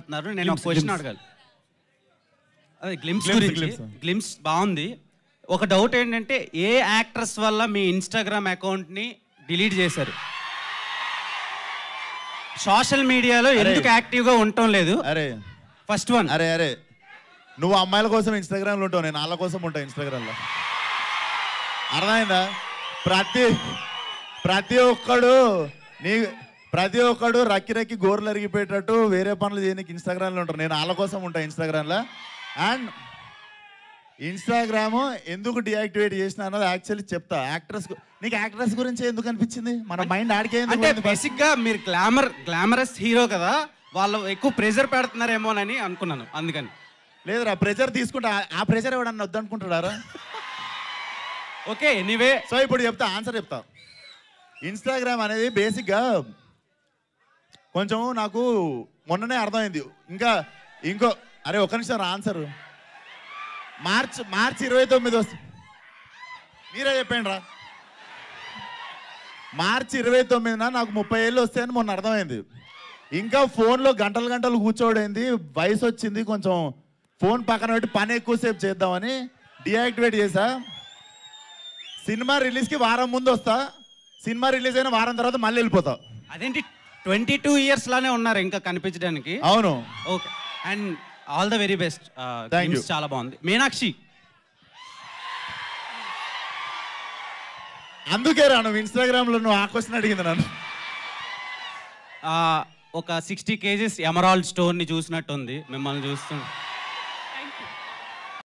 మాట్లాడుతున్నారు. నేను ఒక క్వశ్చన్ అడగాలి. అదే గ్లిమ్స్ గురించి. గ్లిమ్స్ బాగుంది. ఒక డౌట్ ఏంటంటే, ఏ యాక్ట్రెస్ వల్ల మీ ఇన్స్టాగ్రామ్ అకౌంట్ని డిలీట్ చేశారు? సోషల్ మీడియాలో ఎందుకు యాక్టివ్గా ఉండటం లేదు? అరే ఫస్ట్ వన్. అరే నువ్వు అమ్మాయిల కోసం ఇన్స్టాగ్రామ్లో ఉంటావు, నేను వాళ్ళ కోసం ఉంటాను ఇన్స్టాగ్రామ్లో. అర్థమైందా? ప్రతి ఒక్కడు రక్కి గోర్లు అరిగిపోయేటట్టు వేరే పనులు చేయడానికి ఇన్స్టాగ్రామ్లో ఉంటారు. నేను వాళ్ళ కోసం ఉంటాను ఇన్స్టాగ్రామ్లో. అండ్ ఇన్స్టాగ్రామ్ ఎందుకు డియాక్టివేట్ చేసిన అన్నది యాక్చువల్లీ చెప్తా. నీకు యాక్ట్రెస్ గురించి ఎందుకు అనిపించింది? మన మైండ్ ఆడికే. అంటే బేసిక్గా మీరు గ్లామరస్ హీరో కదా, వాళ్ళు ఎక్కువ ప్రెజర్ పెడుతున్నారేమోనని అనుకున్నాను, అందుకని. లేదురా, ప్రెజర్ తీసుకుంటా. ఆ ప్రెజర్ ఎవడన్నా వద్దనుకుంటున్నారా? Okay, anyway. సో ఇప్పుడు ఆన్సర్ చెప్తా. ఇన్స్టాగ్రామ్ అనేది బేసిక్గా కొంచెం నాకు మొన్ననే అర్థమైంది. అరే ఒక నిమిషం ఆన్సర్. మార్చి 29 వస్తుంది. మీరే చెప్పండి రా. మార్చి 29న నాకు 30 ఏళ్ళు వస్తాయని మొన్న అర్థమైంది. ఇంకా ఫోన్లో గంటలు కూర్చోడైంది. వయసు వచ్చింది, కొంచెం ఫోన్ పక్కన పెట్టి పని ఎక్కువసేపు చేద్దామని డియాక్టివేట్ చేసా. సినిమా రిలీజ్కి వారం ముందు వస్తా, సినిమా రిలీజ్ అయిన వారం తర్వాత మళ్ళీ వెళ్ళిపోతా. అదేంటి 22 ఇయర్స్ లానే ఉన్నారు ఇంకా కనిపించడానికి? అవును. Okay, and all the very best. చాలా బాగుంది. మీనాక్షి, అందుకే రా నువ్వు ఇన్స్టాగ్రామ్లో నువ్వు ఆ క్వశ్చన్ అడిగింది నన్ను. ఒక 60 kgs ఎమరాల్డ్ స్టోన్ని చూసినట్టుంది మిమ్మల్ని చూస్తూ.